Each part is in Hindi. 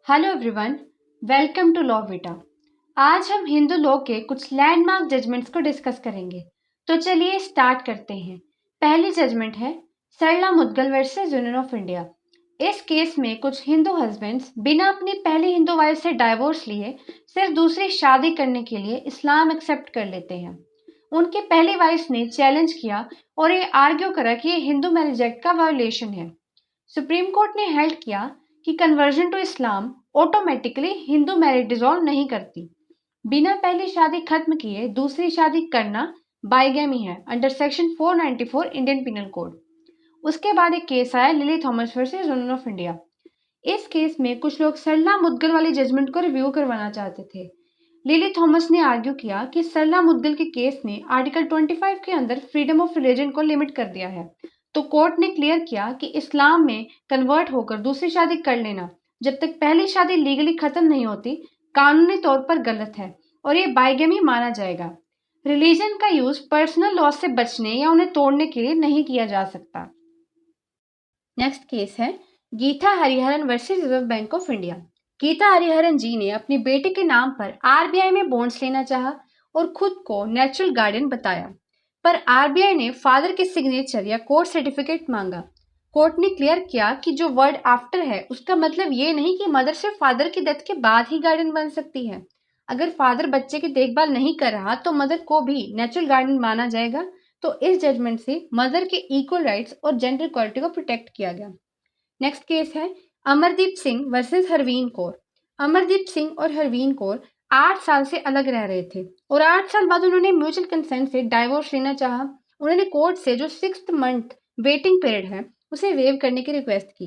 Hello everyone, welcome to Law Vita. आज हम हिंदू लॉ के कुछ लैंडमार्क जजमेंट्स को डिस्कस करेंगे। तो चलिए स्टार्ट करते हैं। पहली जजमेंट है Sarla Mudgal versus Union of India. इस केस में कुछ हिंदू हस्बैंड्स बिना अपनी पहली हिंदू वाइफ से डाइवोर्स लिए सिर्फ दूसरी शादी करने के लिए इस्लाम एक्सेप्ट कर लेते हैं। उनकी पहली वाइफ ने चैलेंज किया और ये आर्ग्यू करा कि ये हिंदू मैरिज एक्ट का वायोलेशन है। सुप्रीम कोर्ट ने हेल्ड किया कि conversion to Islam automatically Hindu marriage dissolve नहीं करती। बिना पहली शादी खत्म किए दूसरी शादी करना बाइगेमी है under section 494 Indian penal code. उसके बाद एक केस आया lily Thomas versus Union of India. इस केस में कुछ लोग सरला मुद्गल वाली जजमेंट को रिव्यू करवाना चाहते थे। लिली थॉमस ने आर्ग्यू किया कि सरला मुद्गल के केस ने आर्टिकल 25 के अंदर फ्रीडम ऑफ रिलीजन को लिमिट कर दिया है। तो कोर्ट ने क्लियर किया कि इस्लाम में कन्वर्ट होकर दूसरी शादी कर लेना जब तक पहली शादी लीगली खत्म नहीं होती कानूनी तौर पर गलत है और ये बाइगेमी माना जाएगा। रिलीजन का यूज पर्सनल लॉ से बचने या उन्हें तोड़ने के लिए नहीं किया जा सकता। नेक्स्ट केस है Gita Hariharan versus Reserve Bank of India. Gita Hariharan ji ने अपनी बेटे के नाम पर आरबीआई में बॉन्ड्स लेना चाहा और खुद को नेचुरल गार्डियन बताया, पर आरबीआई ने फादर के सिग्नेचर या कोर्ट सर्टिफिकेट मांगा। कोर्ट ने क्लियर किया कि जो वर्ड आफ्टर है उसका मतलब ये नहीं कि मदर सिर्फ फादर की डेथ के बाद ही गार्डियन बन सकती है। अगर फादर बच्चे की देखभाल नहीं कर रहा तो मदर को भी नेचुरल गार्डियन माना जाएगा। तो इस जजमेंट से मदर के इक्वल राइट्स और जेंडर इक्वालिटी को प्रोटेक्ट किया गया। नेक्स्ट केस है अमरदीप सिंह वर्सेस हरवीन कौर। अमरदीप सिंह और हरवीन कौर 8 साल से अलग रह रहे थे और 8 साल बाद उन्होंने म्यूचुअल कंसेंट से डाइवोर्स लेना चाहा। उन्होंने कोर्ट से जो 6th मंथ वेटिंग पीरियड है उसे वेव करने की रिक्वेस्ट की,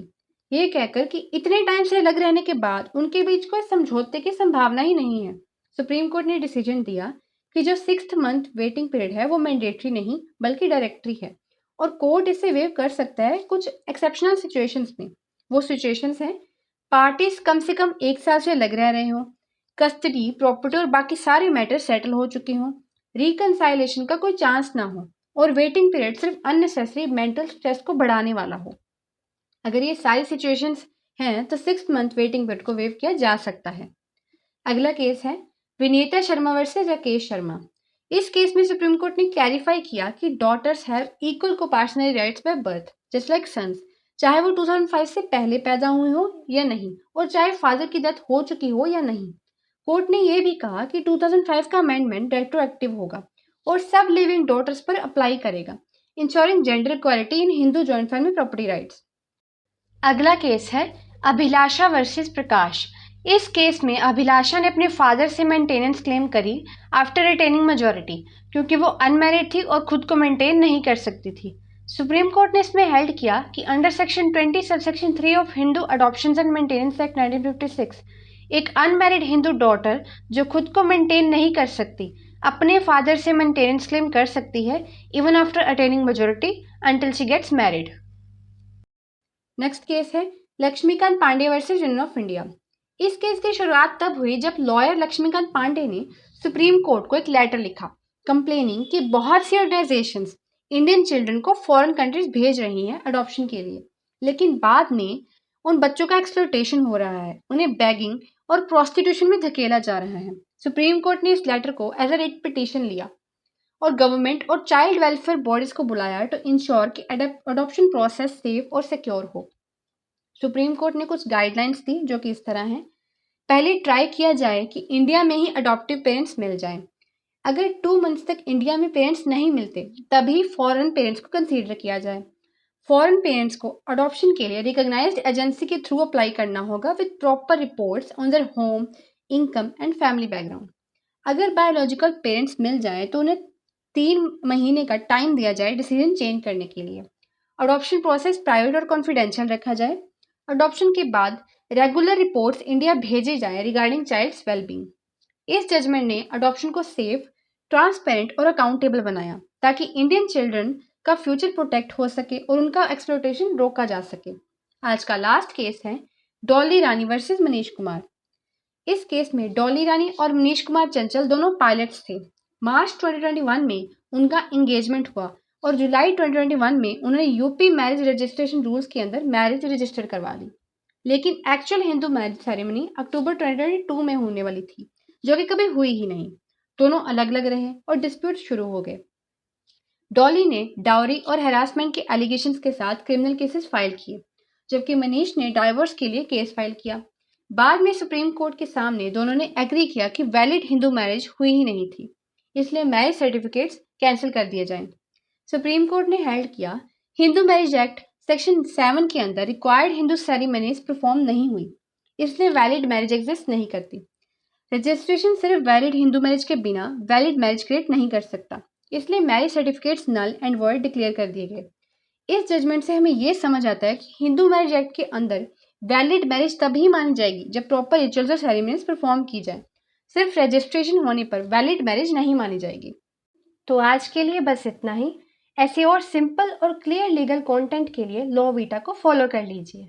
ये कहकर कि इतने टाइम से अलग रहने के बाद उनके बीच कोई समझौते की संभावना ही नहीं है। सुप्रीम कोर्ट ने डिसीजन दिया कि जो 6th मंथ वेटिंग पीरियड है वो मैंडेटरी नहीं बल्कि डायरेक्टरी है और कोर्ट इसे वेव कर सकता है कुछ एक्सेप्शनल सिचुएशंस में। वो सिचुएशंस हैं पार्टीज कम से कम 1 साल से लग रह रहे हों, कस्टडी प्रॉपर्टी और बाकी सारे मैटर सेटल हो चुके हों, रिकंसाइलेशन का कोई चांस ना हो और वेटिंग पीरियड सिर्फ अननेसेसरी मेंटल स्ट्रेस को बढ़ाने वाला हो। अगर ये सारी सिचुएशंस हैं तो 6th मंथ वेटिंग पीरियड को वेव किया जा सकता है। अगला केस है विनीता शर्मा वर्सेस राकेश शर्मा। इस केस में सुप्रीम कोर्ट ने क्लैरिफाई किया कि daughters have equal coparcenary rights by birth just like sons, चाहे वो 2005 से पहले पैदा हुए हो या नहीं और चाहे फादर की डेथ हो चुकी हो या नहीं। कोर्ट ने यह भी कहा कि 2005 का अमेंडमेंट रेट्रोएक्टिव होगा और सब लिविंग डॉटर्स पर अप्लाई करेगा, ensuring gender equality in Hindu joint family property rights. अगला केस है अभिलाषा वर्सेस प्रकाश। इस केस में अभिलाषा ने अपने फादर से मेंटेनेंस क्लेम करी आफ्टर रिटेनिंग मेजॉरिटी क्योंकि वो अनमैरिड थी और खुद को मेंटेन नहीं कर सकती थी। सुप्रीम कोर्ट ने इसमें हेल्ड किया कि under section 20 subsection 3 of Hindu adoption and maintenance act 1956 एक अनमैरिड हिंदू डॉटर जो खुद को मेंटेन नहीं कर सकती अपने फादर से मेंटेनेंस क्लेम कर सकती है even after attaining majority until she gets married. Next case है Laxmikant Pandey versus Union of India. इस केस की शुरुआत तब हुई जब लॉयर लक्ष्मीकांत पांडे ने सुप्रीम कोर्ट को एक लेटर लिखा कंप्लेनिंग कि बहुत सी ऑर्गेनाइजेशंस इंडियन चिल्ड्रन को फॉरेन कंट्रीज भेज रही हैं अडॉप्शन के लिए, लेकिन बाद में उन बच्चों का एक्सप्लॉयटेशन हो रहा है, उन्हें बैगिंग और प्रोस्टिट्यूशन में धकेला जा रहा है। सुप्रीम कोर्ट ने इस लेटर को एज अ रिट पिटीशन लिया और गवर्नमेंट और चाइल्ड वेलफेयर बॉडीज को बुलाया टू इंश्योर कि अडॉप्शन प्रोसेस सेफ और सिक्योर हो। सुप्रीम कोर्ट ने कुछ गाइडलाइंस दी जो कि इस तरह हैं। पहले ट्राई किया जाए कि इंडिया में ही अडॉप्टिव पेरेंट्स मिल जाएं। अगर 2 मंथ्स तक इंडिया में पेरेंट्स नहीं मिलते तभी फॉरेन पेरेंट्स को कंसीडर किया जाए। फॉरेन पेरेंट्स को अडॉप्शन के लिए रिकॉग्नाइज्ड एजेंसी के थ्रू अप्लाई करना होगा with proper reports on their home, income and family background. अगर बायोलॉजिकल पेरेंट्स मिल जाए तो उन्हें 3 महीने का टाइम दिया जाए डिसीजन चेंज करने के लिए। अडॉप्शन प्रोसेस प्राइवेट और कॉन्फिडेंशियल रखा जाए। अडॉप्शन के बाद रेगुलर रिपोर्ट्स इंडिया भेजे जाएं रिगार्डिंग चाइल्ड्स वेलबींग। इस जजमेंट ने अडॉप्शन को सेफ, ट्रांसपेरेंट और अकाउंटेबल बनाया ताकि इंडियन चिल्ड्रन का फ्यूचर प्रोटेक्ट हो सके और उनका एक्सप्लॉयटेशन रोका जा सके। आज का लास्ट केस है डॉली रानी वर्सेस मनीष कुमार। इस केस में डॉली रानी और मनीष कुमार चंचल दोनों पायलट्स थे। मार्च 2021 में उनका एंगेजमेंट हुआ और जुलाई 2021 में उन्होंने यूपी मैरिज रजिस्ट्रेशन रूल्स के अंदर मैरिज रजिस्टर करवा ली। लेकिन एक्चुअल हिंदू मैरिज सेरेमनी अक्टूबर 2022 में होने वाली थी, जो कि कभी हुई ही नहीं। दोनों अलग अलग रहे और डिस्प्यूट शुरू हो गए। डॉली ने डाउरी और हैरासमेंट के एलिगेशंस के साथ क्रिमिनल केसेस फाइल किए, जबकि मनीष ने डाइवोर्स के लिए केस फाइल किया। बाद में सुप्रीम कोर्ट के सामने दोनों ने एग्री किया कि वैलिड हिंदू मैरिज हुई ही नहीं थी, इसलिए मैरिज सर्टिफिकेट्स कैंसिल कर दिए जाएं। सुप्रीम कोर्ट ने हेल्ड किया हिंदू मैरिज एक्ट सेक्शन 7 के अंदर रिक्वायर्ड हिंदू सेरेमनीज परफॉर्म नहीं हुई, इसलिए वैलिड मैरिज एग्जिस्ट नहीं करती। रजिस्ट्रेशन सिर्फ वैलिड हिंदू मैरिज के बिना वैलिड मैरिज क्रिएट नहीं कर सकता, इसलिए marriage certificates null and void declare कर दिए गए। इस जजमेंट से हमें यह समझ आता है कि हिंदू मैरिज एक्ट के अंदर वैलिड मैरिज तभी मानी जाएगी जब प्रॉपर रिचुअल्स और सेरेमनीज परफॉर्म की जाए। सिर्फ रजिस्ट्रेशन होने पर वैलिड मैरिज नहीं मानी जाएगी। तो आज के लिए बस इतना ही। ऐसे और सिंपल और क्लियर लीगल कंटेंट के लिए लॉ वीटा को फॉलो कर लीजिए।